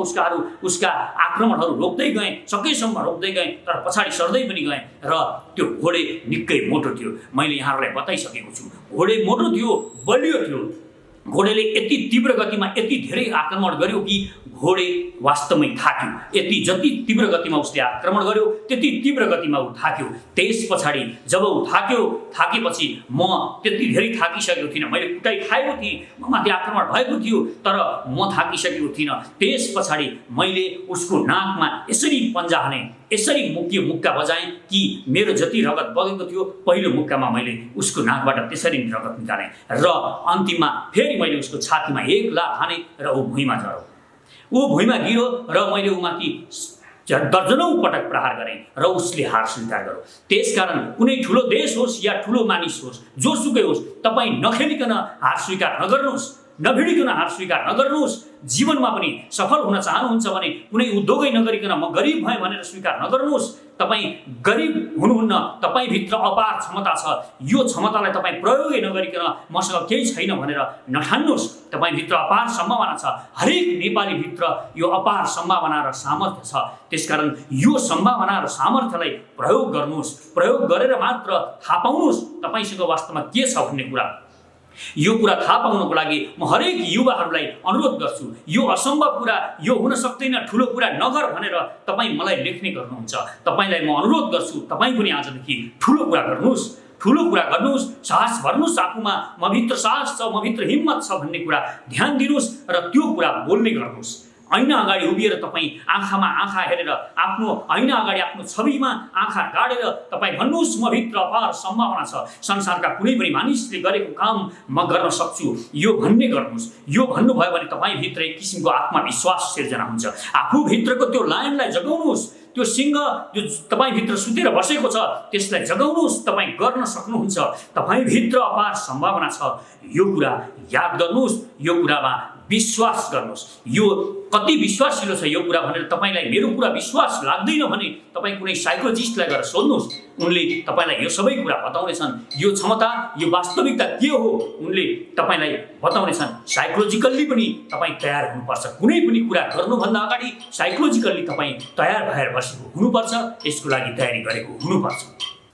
A: उसका आक्रमणहरू रोक्दै गएँ, सकेसम्म रोक्दै गएँ, तर पछाडि सर्दै पनि गएँ। र त्यो घोडे निकै मोटो थियो, मैले यहाँहरूलाई बताइसकेको छु। घोडे मोटो थियो, बलियो थियो। घोडेले यति तीव्र गतिमा यति धेरै आक्रमण गर्यो कि घोडे वास्तवमै थाक्यो। जति तीव्र गतिमा उसले आक्रमण गर्यो, त्यति तीव्र गतिमा ऊ थाक्यो। त्यस पछाडि जब ऊ थाकेपछि म त्यति धेरै थाकिसकेको थिइनँ। मैले कुटाइ खाएको थिएँ, म माथि आक्रमण भएको थियो, तर म थाकिसकेको थिइनँ। त्यस पछाडि मैले उसको नाकमा यसरी पन्जा हाने, यसरी मुक्का बजाएँ कि मेरो जति रगत बगेको थियो, पहिलो मुक्कामा मैले उसको नाकबाट त्यसरी रगत निकालेँ। र अन्तिममा फेरि मैले उसको छातीमा एक लात हाने र ऊ भुइँमा झऱ्यो। ऊ भुइँमा गिरो र मैले उमाथि दर्जनौं पटक प्रहार गरेँ र उसले हार स्वीकार गर्यो। त्यसकारण कुनै ठुलो देश होस् या ठुलो मानिस होस्, जोसुकै होस्, तपाईँ नखेलिकन हार स्वीकार नगर्नुहोस्, नभिडिकन हार स्वीकार नगर्नुहोस्। जीवनमा पनि सफल हुन चाहनुहुन्छ भने कुनै उद्योगै नगरिकन म गरिब भएँ भनेर स्वीकार नगर्नुहोस्। तपाईँ गरिब हुनुहुन्न, तपाईँभित्र अपार क्षमता छ, यो क्षमतालाई तपाईँ प्रयोगै नगरिकन मसँग केही छैन भनेर नठान्नुहोस्। तपाईँभित्र अपार सम्भावना छ, हरेक नेपालीभित्र यो अपार सम्भावना र सामर्थ्य छ। त्यसकारण यो सम्भावना र सामर्थ्यलाई प्रयोग गर्नुहोस्। प्रयोग गरेर मात्र थाहा पाउनुहोस् तपाईँसँग वास्तवमा के छ भन्ने कुरा। यो कुरा थाहा पाउनको लागि म हरेक युवाहरूलाई अनुरोध गर्छु, यो असम्भव कुरा, यो हुन सक्दैन, ठुलो कुरा नगर भनेर तपाईँ मलाई लेख्ने गर्नुहुन्छ। तपाईँलाई म अनुरोध गर्छु, तपाईँ पनि आजदेखि ठुलो कुरा गर्नुहोस्, ठुलो कुरा गर्नुहोस्, साहस भर्नुहोस् आफूमा। मभित्र साहस छ, मभित्र हिम्मत छ भन्ने कुरा ध्यान दिनुहोस् र त्यो कुरा बोल्ने गर्नुहोस्। ऐना अगाडि उभिएर तपाईँ आँखामा आँखा हेरेर आफ्नो ऐना अगाडि आफ्नो छविमा आँखा गाडेर तपाईँ भन्नुहोस् मभित्र अपार सम्भावना छ, संसारका कुनै पनि मानिसले गरेको काम म गर्न सक्छु, यो भन्ने गर्नुहोस्। यो भन्नुभयो भने तपाईँभित्र एक किसिमको आत्मविश्वास सिर्जना हुन्छ। आफूभित्रको त्यो लायनलाई जगाउनुहोस्, त्यो सिंह जो तपाईँभित्र सुतेर बसेको छ त्यसलाई जगाउनुहोस्। तपाईँ गर्न सक्नुहुन्छ, तपाईँभित्र अपार सम्भावना छ। यो कुरा याद गर्नुहोस्, यो कुरामा विश्वास गर्नुहोस्। यो कति विश्वासिलो छ यो कुरा भनेर तपाईँलाई मेरो कुरा विश्वास लाग्दैन भने तपाईँ कुनै साइकोलोजिस्टलाई गएर सोध्नुहोस्, उनले तपाईँलाई यो सबै कुरा बताउनेछन्। यो क्षमता, यो वास्तविकता के हो उनले तपाईँलाई बताउनेछन्। साइकोलोजिकल्ली पनि तपाईँ तयार हुनुपर्छ। कुनै पनि कुरा गर्नुभन्दा अगाडि साइकोलोजिकल्ली तपाईँ तयार भएर बसेको हुनुपर्छ, यसको लागि तयारी गरेको हुनुपर्छ।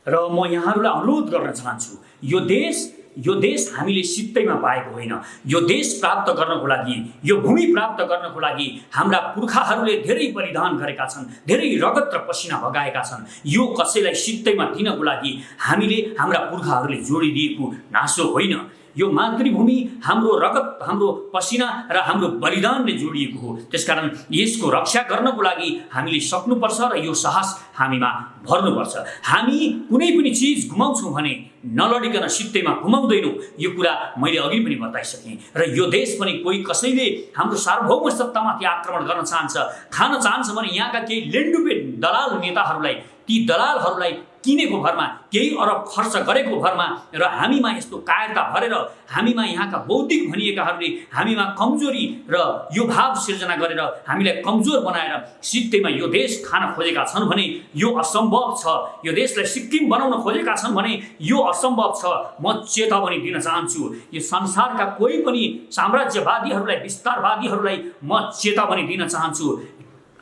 A: र म यहाँहरूलाई अनुरोध गर्न चाहन्छु, यो देश हामीले सित्तैमा पाएको होइन। यो देश प्राप्त गर्नको लागि, यो भूमि प्राप्त गर्नको लागि हाम्रा पुर्खाहरूले धेरै बलिदान गरेका छन्, धेरै रगत र पसिना बगाएका छन्। यो कसैलाई सित्तैमा दिनको लागि हामीले हाम्रा पुर्खाहरूले जोडिदिएको नासो होइन। यो मातृभूमि हाम्रो रगत, हाम्रो पसिना र हाम्रो बलिदानले जोडिएको हो। त्यसकारण यसको रक्षा गर्नको लागि हामीले सक्नुपर्छ र यो साहस हामीमा भर्नुपर्छ। हामी कुनै पनि चिज गुमाउँछौँ भने नलडिकन सित्तैमा गुमाउँदैनौँ। यो कुरा मैले अघि पनि बताइसकेँ। र यो देश पनि कोही कसैले हाम्रो सार्वभौम सत्तामाथि आक्रमण गर्न चाहन्छ, खान चाहन्छ भने यहाँका केही लेन्डुपे दलाल नेताहरूलाई, ती दलालहरूलाई किनेको भरमा, केही अरब खर्च गरेको भरमा र हामीमा यस्तो कायरता भरेर हामीमा यहाँका बौद्धिक भनिएकाहरूले हामीमा कमजोरी र यो भाव सिर्जना गरेर हामीलाई कमजोर बनाएर सित्तैमा यो देश खान खोजेका छन् भने यो असम्भव छ। यो देशलाई सिक्किम बनाउन खोजेका छन् भने यो असम्भव छ। म चेतावनी दिन चाहन्छु, यो संसारका कोही पनि साम्राज्यवादीहरूलाई, विस्तारवादीहरूलाई म चेतावनी दिन चाहन्छु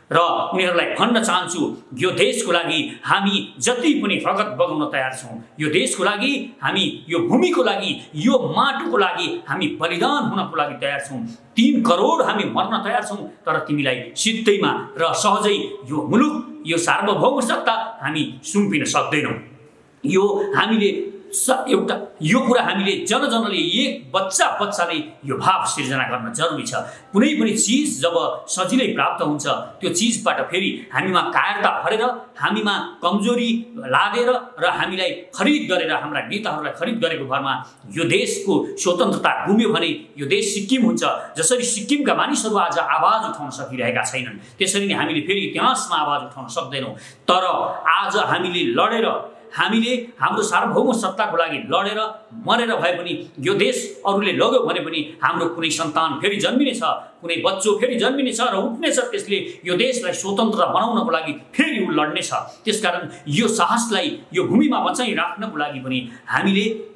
A: र उनीहरूलाई भन्न चाहन्छु, यो देशको लागि हामी जति पनि रगत बगाउन तयार छौँ, यो देशको लागि हामी, यो भूमिको लागि, यो माटोको लागि हामी बलिदान हुनको लागि तयार छौँ। 3 करोड हामी मर्न तयार छौँ। तर तिमीलाई सित्तैमा र सहजै यो मुलुक, यो सार्वभौम सत्ता हामी सुम्पिन सक्दैनौँ। यो हामीले यो कुरा हामीले जनजनले, एक बच्चाले यो भाव सिर्जना गर्न जरुरी छ। कुनै पनि चिज जब सजिलै प्राप्त हुन्छ त्यो चिजबाट फेरि हामीमा कायरता भरेर, हामीमा कमजोरी लागेर र हामीलाई खरिद गरेर, हाम्रा नेताहरूलाई खरिद गरेको भरमा यो देशको स्वतन्त्रता गुम्यो भने यो देश सिक्किम हुन्छ। जसरी सिक्किमका मानिसहरू आज आवाज उठाउन सकिरहेका छैनन्, त्यसरी नै हामीले फेरि इतिहासमा आवाज उठाउन सक्दैनौँ। तर आज हामीले लडेर, हामीले हाम्रो सार्वभौम सत्ताको लागि लडेर मरेर भए पनि यो देश अरूले लग्यो भने पनि हाम्रो कुनै सन्तान फेरि जन्मिनेछ, कुनै बच्चो फेरि जन्मिनेछ र उठ्नेछ। त्यसले यो देशलाई स्वतन्त्र बनाउनको लागि फेरि ऊ लड्नेछ। त्यसकारण यो साहसलाई यो भूमिमा बचाइराख्नको लागि पनि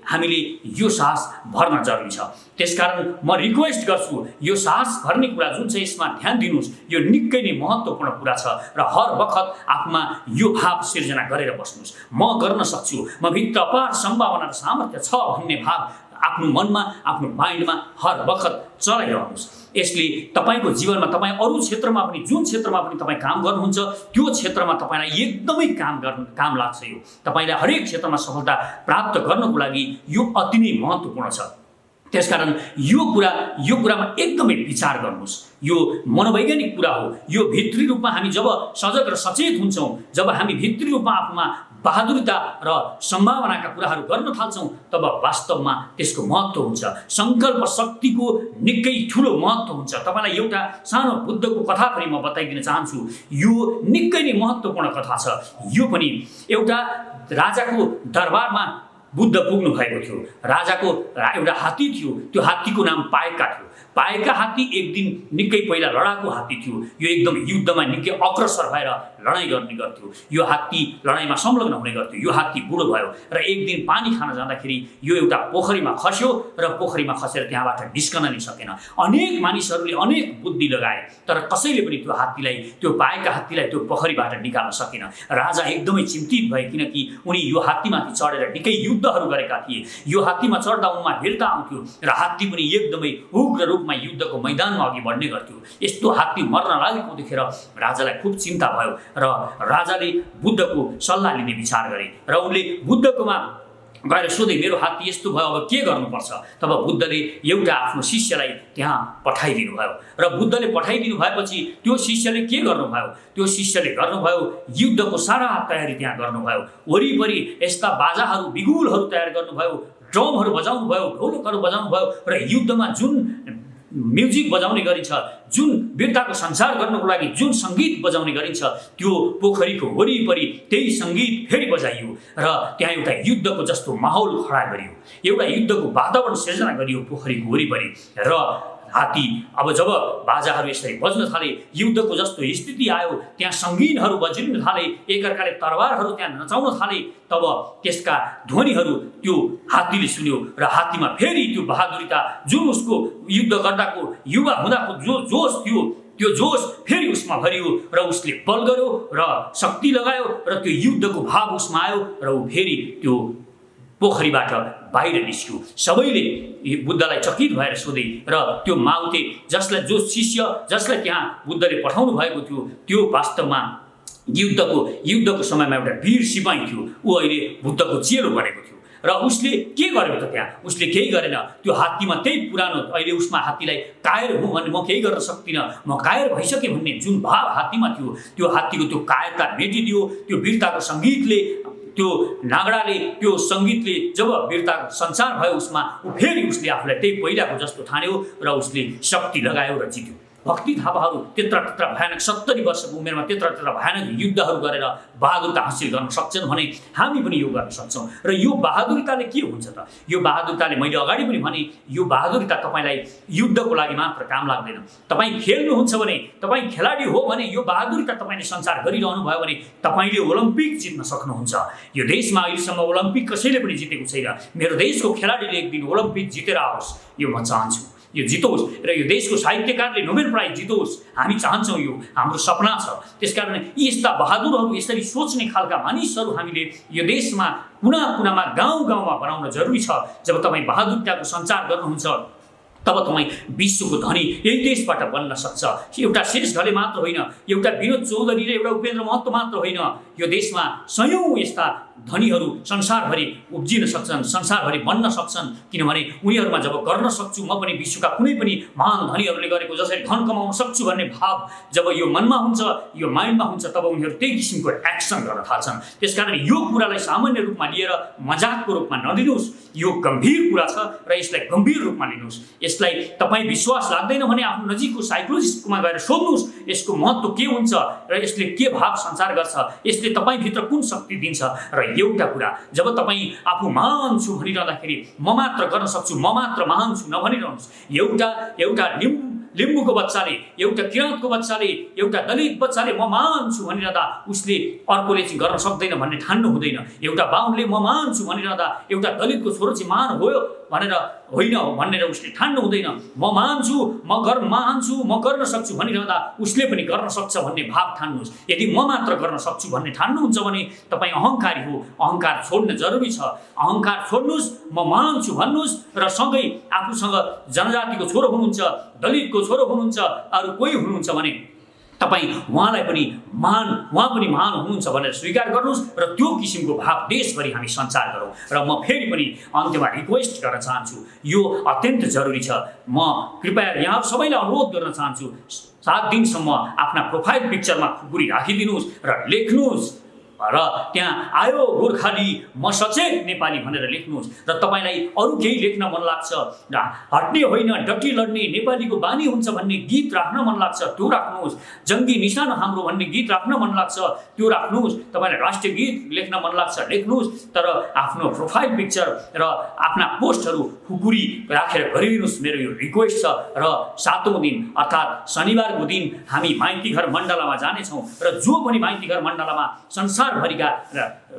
A: हामीले यो साहस भर्न जरुरी छ। त्यसकारण म रिक्वेस्ट गर्छु, यो साहस भर्ने कुरा जुन छ यसमा ध्यान दिनुहोस्। यो निकै नै महत्त्वपूर्ण कुरा छ र हर वखत आफूमा यो भाव सिर्जना गरेर बस्नुहोस्, म गर्न सक्छु, म भित्र अपार सम्भावना र सामर्थ्य छ भन्ने भाव आफ्नो मनमा, आफ्नो माइन्डमा हर वखत चलाइरहनुहोस्। यसले तपाईँको जीवनमा, तपाईँ अरू क्षेत्रमा पनि, जुन क्षेत्रमा पनि तपाईँ काम गर्नुहुन्छ त्यो क्षेत्रमा तपाईँलाई एकदमै काम लाग्छ। यो तपाईँलाई हरेक क्षेत्रमा सफलता प्राप्त गर्नको लागि यो अति नै महत्त्वपूर्ण छ। त्यसकारण यो कुरामा एकदमै विचार गर्नुहोस्। यो मनोवैज्ञानिक कुरा हो। यो भित्री रूपमा हामी जब सजग र सचेत हुन्छौँ, जब हामी भित्री रूपमा आफूमा बहादुरता र सम्भावनाका कुराहरू गर्न थाल्छौँ, तब वास्तवमा त्यसको महत्त्व हुन्छ। सङ्कल्प शक्तिको निकै ठुलो महत्त्व हुन्छ। तपाईँलाई एउटा सानो बुद्धको कथा पनि म बताइदिन चाहन्छु। यो निकै नै महत्त्वपूर्ण कथा छ। यो पनि एउटा राजाको दरबारमा बुद्ध पुग्नु भएको थियो। राजाको एउटा हात्ती थियो, त्यो हात्तीको नाम पाइका थियो। पाएका हात्ती एक दिन निकै पहिला लडाको हात्ती थियो। यो एकदम युद्धमा निकै अग्रसर भएर लडाइँ गर्ने गर्थ्यो। यो हात्ती लडाइँमा संलग्न हुने गर्थ्यो। यो हात्ती बुढो भयो र एक दिन पानी खान जाँदाखेरि यो एउटा पोखरीमा खस्यो र पोखरीमा खसेर त्यहाँबाट निस्कन नै सकेन। अनेक मानिसहरूले अनेक बुद्धि लगाए तर कसैले पनि त्यो हात्तीलाई, त्यो पाएका हात्तीलाई त्यो पोखरीबाट निकाल्न सकेन। राजा एकदमै चिन्तित भए किनकि उनी यो हात्तीमाथि चढेर निकै युद्धहरू गरेका थिए। यो हात्तीमा चढ्दा उनमा वीरता आउँथ्यो र हात्ती पनि एकदमै उग्र रूपमा युद्धको मैदानमा अघि बढ्ने गर्थ्यो। यस्तो हात्ती मर्न लागेको देखेर राजालाई खुब चिन्ता भयो र राजाले बुद्धको सल्लाह लिने विचार गरे र उनले बुद्धकोमा गएर सोधे, मेरो हात्ती यस्तो भयो, अब के गर्नुपर्छ? तब बुद्धले एउटा आफ्नो शिष्यलाई त्यहाँ पठाइदिनु भयो र बुद्धले पठाइदिनु भएपछि त्यो शिष्यले के गर्नुभयो? त्यो शिष्यले गर्नुभयो युद्धको सारा तयारी त्यहाँ गर्नुभयो। वरिपरि यस्ता बाजाहरू, बिगुलहरू तयार गर्नुभयो, ड्रमहरू बजाउनु भयो, ढोलकहरू बजाउनु भयो र युद्धमा जुन म्युजिक बजाउने गरिन्छ, जुन वीरताको सञ्चार गर्नको लागि जुन सङ्गीत बजाउने गरिन्छ, त्यो पोखरीको वरिपरि त्यही सङ्गीत फेरि बजाइयो र त्यहाँ एउटा युद्धको जस्तो माहौल खडा गरियो, एउटा युद्धको वातावरण सिर्जना गरियो पोखरीको वरिपरि। र हात्ती अब जब बाजाहरू यसरी बज्न थाले, युद्धको जस्तो स्थिति आयो, त्यहाँ सङ्गीतहरू बज्रिन थाले, एकअर्काले तरवारहरू त्यहाँ नचाउन थाले, तब त्यसका ध्वनिहरू त्यो हात्तीले सुन्यो र हात्तीमा फेरि त्यो बहादुरिता, जुन उसको युद्ध गर्दाको युवा हुँदाको जो जोस थियो, त्यो जोस फेरि उसमा भरियो र उसले बल गर्यो र शक्ति लगायो र त्यो युद्धको भाव उसमा आयो र ऊ फेरि त्यो पोखरीबाट बाहिर निस्क्यो। सबैले बुद्धलाई चकित भएर सोधे र त्यो माउते जो शिष्य जसलाई त्यहाँ बुद्धले पठाउनु भएको थियो, त्यो वास्तवमा युद्धको समयमा एउटा वीर सिपाही थियो। ऊ अहिले बुद्धको चेलो बनेको थियो र उसले के गर्यो त? त्यहाँ उसले केही गरेन। त्यो हात्तीमा त्यही पुरानो, अहिले उसमा हात्तीलाई कायर हुँ भने म केही गर्न सक्दिनँ, म कायर भइसकेँ भन्ने जुन भाव हात्तीमा थियो, त्यो हात्तीको त्यो कायरता मेटिदियो। त्यो वीरताको सङ्गीतले, त्यो नागडाले, त्यो सङ्गीतले जब वीरता सञ्चार भयो उसमा, फेरि उसले आफूलाई त्यही पहिलाको जस्तो ठान्यो र उसले शक्ति लगायो र जित्यो। भक्ति थापाहरू त्यत्र भयानक 70 वर्षको उमेरमा त्यत्र भयानक युद्धहरू गरेर बहादुरता हासिल गर्न सक्छन् भने हामी पनि यो गर्न सक्छौँ। र यो बहादुरताले के हुन्छ त? यो बहादुरताले, मैले अगाडि पनि भने, यो बहादुरता तपाईँलाई युद्धको लागि मात्र काम लाग्दैन। तपाईँ खेल्नुहुन्छ भने, तपाईँ खेलाडी हो भने, यो बहादुरता तपाईँले सञ्चार गरिरहनु भयो भने तपाईँले ओलम्पिक जित्न सक्नुहुन्छ। यो देशमा अहिलेसम्म ओलम्पिक कसैले पनि जितेको छैन। मेरो देशको खेलाडीले एक दिन ओलम्पिक जितेर आओस्, यो म चाहन्छु। यो जितोस् र यो देशको साहित्यकारले नोबेल प्राइज जितोस्, हामी चाहन्छौँ। यो हाम्रो सपना छ। त्यसकारण यस्ता बहादुरहरू, यसरी सोच्ने खालका मानिसहरू हामीले यो देशमा कुना-कुनामा, गाउँ-गाउँमा बनाउन जरुरी छ। जब तपाईँ बहादुरताको सञ्चार गर्नुहुन्छ तब तपाईँ विश्वको धनी यही देशबाट बन्न सक्छ। एउटा शेष घले मात्र होइन, एउटा विनोद चौधरी र एउटा उपेन्द्र महतो मात्र होइन, यो देशमा सयौँ यस्ता धनीहरू संसारभरि उब्जिन सक्छन्, संसारभरि बन्न सक्छन्। किनभने उनीहरूमा जब गर्न सक्छु म पनि विश्वका कुनै पनि महान धनीहरूले गरेको जसरी धन कमाउन सक्छु भन्ने भाव जब यो मनमा हुन्छ, यो माइन्डमा हुन्छ, तब उनीहरू त्यही किसिमको एक्सन गर्न थाल्छन्। त्यसकारण यो कुरालाई सामान्य रूपमा लिएर मजाकको रूपमा नलिनुहोस्। यो गम्भीर कुरा छ र यसलाई गम्भीर रूपमा लिनुहोस्। यसलाई तपाईँ विश्वास लाग्दैन भने आफ्नो नजिकको साइकोलोजिस्टकोमा गएर सोध्नुहोस् यसको महत्त्व के हुन्छ र यसले के भाव सञ्चार गर्छ, यसले तपाईँभित्र कुन शक्ति दिन्छ। र एउटा कुरा, जब तपाईँ आफू महान छु भनिरहँदाखेरि म मात्र गर्न सक्छु, म मात्र महान छु नभनिरहनुहोस्। एउटा लिम्बूको बच्चाले, एउटा किराँतको बच्चाले, एउटा दलित बच्चाले म महान छु भनिरहँदा उसले अर्कोले चाहिँ गर्न सक्दैन भन्ने ठान्नु हुँदैन। एउटा बाहुनले म महान छु भनिरहँदा एउटा दलितको छोरो चाहिँ महान भयो भनेर उसले ठान्नु हुँदैन। म महान छु, म गर्न सक्छु भनिरहँदा उसले पनि गर्न सक्छ भन्ने भाव ठान्नुहोस्। यदि म मात्र गर्न सक्छु भन्ने ठान्नुहुन्छ भने तपाईँ अहङ्कारी हो। अहङ्कार छोड्न जरुरी छ। अहङ्कार छोड्नुहोस्, म महान छु भन्नुहोस् र सँगै आफूसँग जनजातिको छोरो हुनुहुन्छ, दलितको छोरो हुनुहुन्छ, अरू कोही हुनुहुन्छ भने तपाईँ उहाँ पनि महान हुनुहुन्छ भनेर स्वीकार गर्नुहोस् र त्यो किसिमको भाव देशभरि हामी सञ्चार गरौँ। र म फेरि पनि अन्त्यमा रिक्वेस्ट गर्न चाहन्छु, यो अत्यन्त जरुरी छ। म कृपया यहाँ सबैलाई अनुरोध गर्न चाहन्छु, 7 दिनसम्म आफ्ना प्रोफाइल पिक्चरमा खुकुरी राखिदिनुहोस् र लेख्नुहोस् र त्यहाँ आयो गोर्खाली म सचेत नेपाली भनेर लेख्नुहोस्। र तपाईँलाई अरू केही लेख्न मन लाग्छ, हट्ने होइन डटी लड्ने नेपालीको बानी हुन्छ भन्ने गीत राख्न मन लाग्छ त्यो राख्नुहोस्। जङ्गी निशान हाम्रो भन्ने गीत राख्न मन लाग्छ त्यो राख्नुहोस्। तपाईँलाई राष्ट्रिय गीत लेख्न मन लाग्छ लेख्नुहोस्। तर आफ्नो प्रोफाइल पिक्चर र आफ्ना पोस्टहरू खुकुरी राखेर गरिदिनुहोस्, मेरो यो रिक्वेस्ट छ। र 7औं दिन अर्थात् शनिबारको दिन हामी माइतीघर मण्डलामा जानेछौँ र जो पनि माइतीघर मण्डलामा संसारभरिका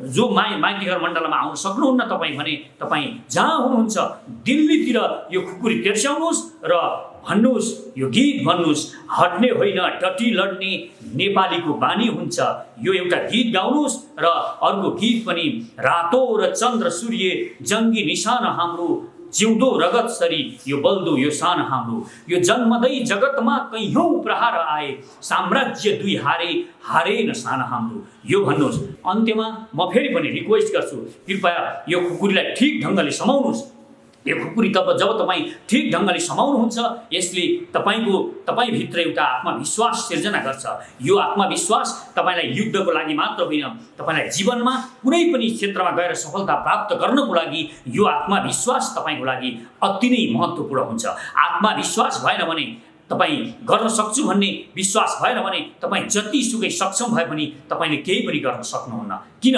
A: जो माइतीघर मण्डलामा आउन सक्नुहुन्न तपाईँ भने तपाईँ जहाँ हुनुहुन्छ दिल्लीतिर यो खुकुरी तेर्स्याउनुहोस् र भन्नुहोस्, यो गीत भन्नुहोस्, हट्ने होइन डटी लड्ने नेपालीको बानी हुन्छ। यो एउटा गीत गाउनुहोस् र अर्को गीत पनि रातो र चन्द्र सूर्य जङ्गी निशान हाम्रो जिउँदो रगतसरी यो बल्दो यो सान हाम्रो। यो जन्मदै जगतमा कैयौँ प्रहार आए साम्राज्य दुई हारे हारेन सान हाम्रो। यो भन्नुहोस्। अन्त्यमा म फेरि पनि रिक्वेस्ट गर्छु, कृपया यो खुकुरीलाई ठिक ढङ्गले समाउनुहोस्। यो खुकुरी जब तपाईँ ठिक ढङ्गले समाउनुहुन्छ यसले तपाईँभित्र एउटा आत्मविश्वास सिर्जना गर्छ। यो आत्मविश्वास तपाईँलाई युद्धको लागि मात्र होइन, तपाईँलाई जीवनमा कुनै पनि क्षेत्रमा गएर सफलता प्राप्त गर्नको लागि यो आत्मविश्वास तपाईँको लागि अति नै महत्त्वपूर्ण हुन्छ। आत्मविश्वास भएन भने, तपाईँ गर्न सक्छु भन्ने विश्वास भएन भने तपाईँ जतिसुकै सक्षम भए पनि तपाईँले केही पनि गर्न सक्नुहुन्न। किन?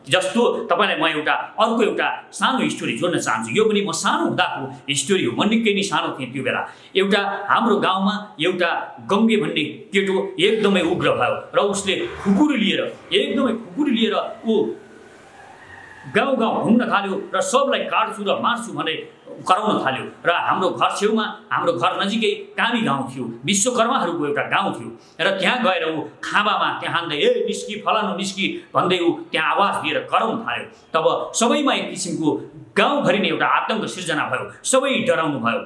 A: जस्तो तपाईँलाई म अर्को एउटा सानो स्टोरी जोड्न चाहन्छु। यो पनि म सानो हुँदाको स्टोरी हो, म निकै नै सानो थिएँ त्यो बेला। एउटा हाम्रो गाउँमा एउटा गङ्गे भन्ने केटो एकदमै उग्र भयो र उसले खुकुरी लिएर ऊ गाउँ घुम्न थाल्यो र सबलाई काट्छु र मार्छु भनेर कराउन थाल्यो। र हाम्रो घर छेउमा, हाम्रो घर नजिकै कामी गाउँ थियो, विश्वकर्माहरूको एउटा गाउँ थियो। र त्यहाँ गएर ऊ खाँबामा त्यहाँ हान्दै ए निस्की फलानु निस्की भन्दै ऊ त्यहाँ आवाज दिएर कराउन थाल्यो। तब सबैमा एक किसिमको गाउँभरि नै एउटा आतङ्क सिर्जना भयो, सबै डराउनु भयो।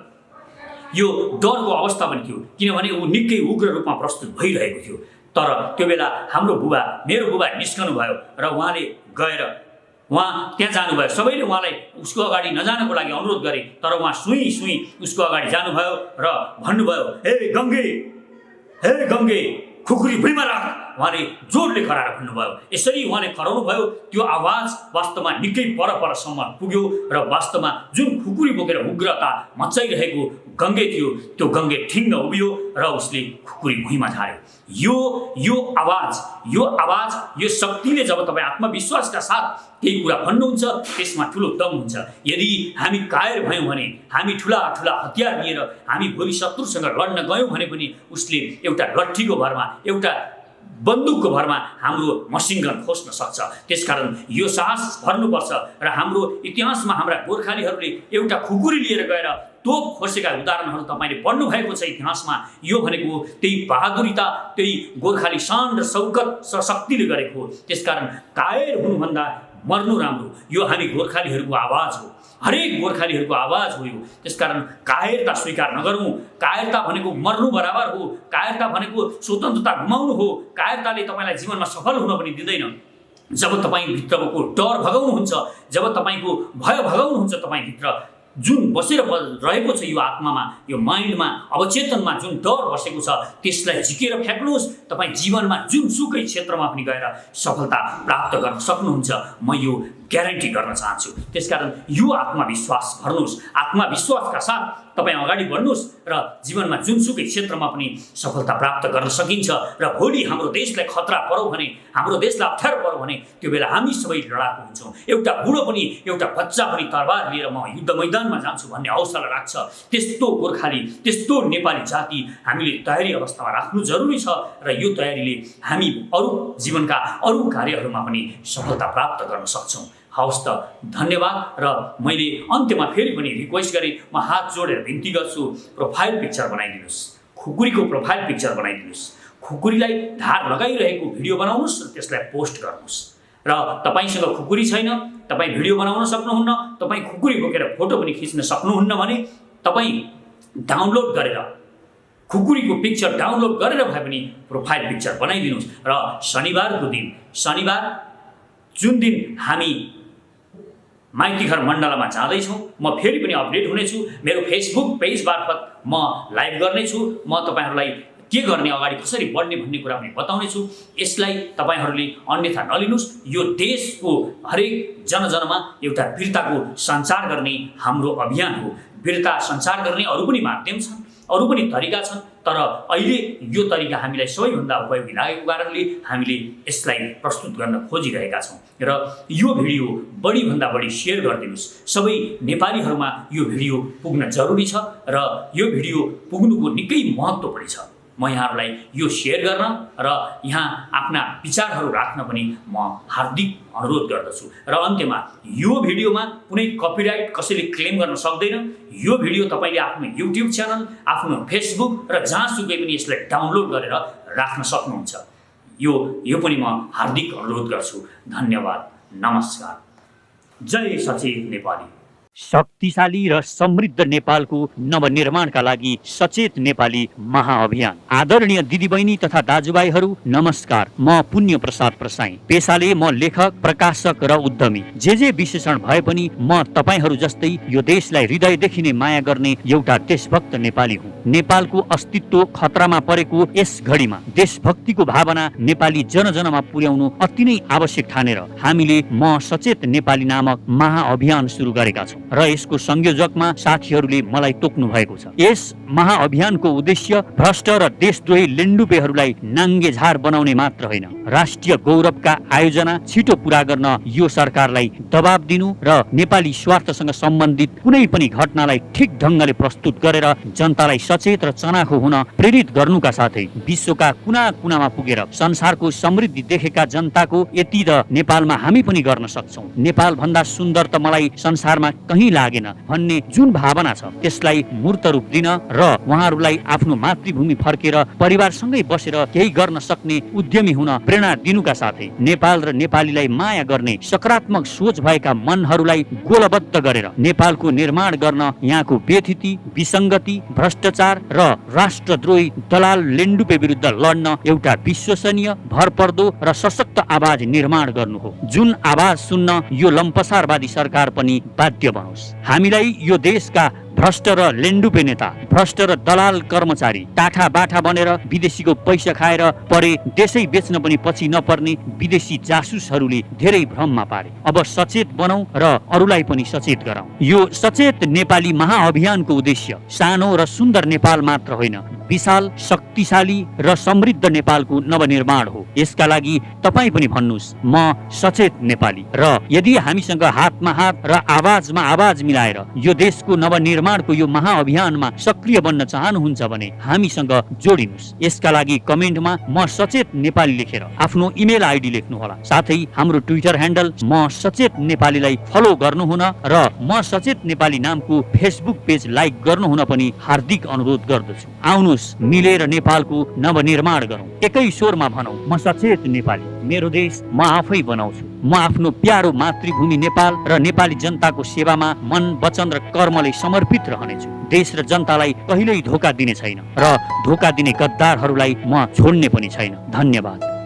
A: यो डरको अवस्था पनि थियो किनभने ऊ निकै उग्र रूपमा प्रस्तुत भइरहेको थियो। तर त्यो बेला मेरो बुबा निस्कनु भयो र उहाँले गएर त्यहाँ जानुभयो। सबैले उहाँलाई उसको अगाडि नजानको लागि अनुरोध गरे, तर उहाँ सुई उसको अगाडि जानुभयो र भन्नुभयो, हे गङ्गे खुकुरी भुइँमा राख। उहाँले जोडले कराएर भन्नुभयो। यसरी उहाँले कराउनु भयो। त्यो आवाज वास्तवमा निकै परसम्म पुग्यो र वास्तवमा जुन खुकुरी बोकेर उग्रता मचाइरहेको गङ्गे थियो त्यो गङ्गे ठिङ्ग उभियो र उसले खुकुरी भुइँमा झार्यो। यो आवाज यो शक्तिले जब तपाईँ आत्मविश्वासका साथ केही कुरा भन्नुहुन्छ त्यसमा ठुलो दम हुन्छ। यदि हामी कायर भयौँ भने, हामी ठुला हतियार लिएर हामी भोलि शत्रुसँग लड्न गयौँ भने पनि उसले एउटा लट्ठीको भरमा, एउटा बन्दुकको भरमा हाम्रो मसिनगन खोज्न सक्छ। त्यसकारण यो साहस भर्नुपर्छ। र हाम्रो इतिहासमा हाम्रा गोर्खालीहरूले एउटा खुकुरी लिएर गएर तोप खोसेका उदाहरणहरू तपाईँले पढ्नु भएको छ इतिहासमा। यो भनेको त्यही बहादुरिता, त्यही गोर्खाली शान र शौकत शक्तिले गरेको। त्यसकारण कायर हुनुभन्दा मर्नु राम्रो। यो हामी गोर्खालीहरूको आवाज हो, हरेक गोर्खालीहरूको आवाज हो यो। त्यसकारण कायरता स्वीकार नगरौँ। कायरता भनेको मर्नु बराबर हो। कायरता भनेको स्वतन्त्रता गुमाउनु हो। कायरताले तपाईँलाई जीवनमा सफल हुन पनि दिँदैन। जब तपाईँभित्रको डर भगाउनुहुन्छ, जब तपाईँको भय भगाउनुहुन्छ, तपाईँभित्र जुन बसेर रहेको छ यो आत्मामा, यो माइन्डमा, अवचेतनमा जुन डर बसेको छ त्यसलाई झिकेर फ्याक्नुहोस्। तपाईँ जीवनमा जुनसुकै क्षेत्रमा पनि गएर सफलता प्राप्त गर्न सक्नुहुन्छ, म यो ग्यारेन्टी गर्न चाहन्छु। त्यसकारण यो आत्मविश्वास भर्नुहोस्। आत्मविश्वासका साथ तपाईँ अगाडि बढ्नुहोस् र जीवनमा जुनसुकै क्षेत्रमा पनि सफलता प्राप्त गर्न सकिन्छ। र भोलि हाम्रो देशलाई खतरा पर्यो भने, हाम्रो देशलाई अप्ठ्यारो पर्यो भने त्यो बेला हामी सबै लडाकु हुन्छौँ। एउटा बुढो पनि, एउटा बच्चा पनि तरबार लिएर म युद्ध मैदानमा जान्छु भन्ने हौसला राख्छ। त्यस्तो गोर्खाली, त्यस्तो नेपाली जाति हामीले तयारी अवस्थामा राख्नु जरुरी छ। र यो तयारीले हामी जीवनका अरू कार्यहरूमा पनि सफलता प्राप्त गर्न सक्छौँ। हवस् त, धन्यवाद। र मैले अन्त्यमा फेरि पनि रिक्वेस्ट गरेँ, म हात जोडेर बिन्ती गर्छु, प्रोफाइल पिक्चर बनाइदिनुहोस्, खुकुरीको प्रोफाइल पिक्चर बनाइदिनुहोस्। खुकुरीलाई धार लगाइरहेको भिडियो बनाउनुहोस् र त्यसलाई पोस्ट गर्नुहोस्। र तपाईँसँग खुकुरी छैन, तपाईँ भिडियो बनाउन सक्नुहुन्न, तपाईँ खुकुरी बोकेर फोटो पनि खिच्न सक्नुहुन्न भने तपाईँ डाउनलोड गरेर खुकुरीको पिक्चर डाउनलोड गरेर भए पनि प्रोफाइल पिक्चर बनाइदिनुहोस्। र शनिबार जुन दिन हामी माइतीघर मण्डलामा जाँदैछौँ, म फेरि पनि अपडेट हुनेछु। मेरो फेसबुक पेज मार्फत म लाइभ गर्नेछु। म तपाईँहरूलाई के गर्ने, अगाडि कसरी बढ्ने भन्ने कुरा पनि बताउने छु। यसलाई तपाईहरूले अन्यथा नलिनुहोस्। यो देशको हरेक जनजनमा एउटा वीरताको सञ्चार गर्ने हाम्रो अभियान हो। वीरता सञ्चार गर्ने अरू पनि माध्यम छन्, अरू पनि तरिका छन्, तर अहिले यो तरिका हामीलाई सबैभन्दा उपयोगी लागेको कारणले हामीले यसलाई प्रस्तुत गर्न खोजिरहेका छौँ। र यो भिडियो बढीभन्दा बढी सेयर गरिदिनुहोस्। सबै नेपालीहरूमा यो भिडियो पुग्न जरुरी छ र यो भिडियो पुग्नुको निकै महत्त्व पनि छ। म यहाँहरूलाई यो सेयर गर्न र यहाँ आफ्ना विचारहरू राख्न पनि म हार्दिक अनुरोध गर्दछु। र अन्त्यमा यो भिडियोमा कुनै कपिराइट कसैले क्लेम गर्न सक्दैन। यो भिडियो तपाईँले आफ्नो युट्युब च्यानल, आफ्नो फेसबुक र जहाँसुकै पनि यसलाई डाउनलोड गरेर राख्न सक्नुहुन्छ। यो पनि म हार्दिक अनुरोध गर्छु। धन्यवाद। नमस्कार। जय सचेत नेपाली।
B: शक्तिशाली र समृद्ध नेपालको नवनिर्माणका लागि सचेत नेपाली महाअभियान। आदरणीय दिदीबहिनी तथा दाजुभाइहरू नमस्कार। म पुण्य प्रसाद प्रसाई। पेशाले म लेखक, प्रकाशक र उद्यमी। जे विशेषण भए पनि म तपाईहरू जस्तै यो देशलाई हृदयदेखि नै माया गर्ने एउटा देशभक्त नेपाली हुँ। नेपालको अस्तित्व खतरामा परेको यस घडीमा देशभक्तिको भावना नेपाली जनजनमा पुर्याउनु अति नै आवश्यक ठानेर हामीले म सचेत नेपाली नामक महाअभियान सुरु गरेका छौँ र यसको संयोजकमा साथीहरूले मलाई तोक्नु भएको छ। यस महाअभियानको उद्देश्य भ्रष्ट र देशद्रोही लेन्डुपेहरूलाई नाङ्गे झार बनाउने मात्र होइन, राष्ट्रिय गौरवका आयोजना छिटो पूरा गर्न यो सरकारलाई दबाब दिनु र नेपाली स्वार्थसँग सम्बन्धित कुनै पनि घटनालाई ठिक ढङ्गले प्रस्तुत गरेर जनतालाई सचेत र चनाखो हुन प्रेरित गर्नुका साथै विश्वका कुना कुनामा पुगेर संसारको समृद्धि देखेका जनताको यति त नेपालमा हामी पनि गर्न सक्छौँ, नेपाल भन्दा सुन्दर त मलाई संसारमा कहीँ लागेन भन्ने जुन भावना छ त्यसलाई मूर्त रूप दिन र उहाँहरूलाई आफ्नो मातृभूमि फर्केर परिवारसँगै बसेर केही गर्न सक्ने उद्यमी हुन प्रेरणा दिनुका साथै नेपाल र नेपालीलाई माया गर्ने सकारात्मक सोच भएका मनहरूलाई गोलबद्ध गरेर नेपालको निर्माण गर्न यहाँको बेथिति, विसङ्गति, भ्रष्टाचार र राष्ट्रद्रोही दलाल लेन्डुपे विरुद्ध लड्न एउटा विश्वसनीय, भरपर्दो र सशक्त आवाज निर्माण गर्नु हो, जुन आवाज सुन्न यो लम्पसारवादी सरकार पनि बाध्य बनोस्। हामीलाई यो देशका भ्रष्ट र लेन्डुपे नेता, भ्रष्ट र दलाल कर्मचारी टाठा बाठा बनेर विदेशीको पैसा खाएर परे देशै बेच्न पनि पछि नपर्ने विदेशी जासुसहरूले धेरै भ्रममा पारे। अब सचेत बनौं र अरूलाई पनि सचेत गराउँ। यो सचेत नेपाली महाअभियानको उद्देश्य सानो र सुन्दर नेपाल मात्र होइन, विशाल, शक्तिशाली र समृद्ध नेपालको नवनिर्माण हो। यसका लागि तपाईँ पनि भन्नुहोस् म सचेत नेपाली। र यदि हामीसँग हातमा हात र आवाजमा आवाज मिलाएर यो देशको नवनिर्माणको यो महाअभियानमा सक्रिय बन्न चाहनुहुन्छ भने हामीसँग जोडिनुहोस्। यसका लागि कमेन्टमा म सचेत नेपाली लेखेर आफ्नो इमेल आइडी लेख्नुहोला। साथै हाम्रो ट्विटर ह्यान्डल म सचेत नेपालीलाई फलो गर्नुहुन र म सचेत नेपाली नामको फेसबुक पेज लाइक गर्नुहुन पनि हार्दिक अनुरोध गर्दछु। आउनुहोस् मिलेर नेपालको नवनिर्माण गरौँ। एकै स्वरमा भनौँ म सचेत नेपाली, मेरो देश म आफै बनाउँछु। म आफ्नो प्यारो मातृभूमि नेपाल र नेपाली जनताको सेवामा मन, वचन र कर्मले समर्पित रहनेछु। देश र जनतालाई कहिल्यै धोका दिने छैन र धोका दिने गद्दारहरूलाई म छोड्ने पनि छैन। धन्यवाद।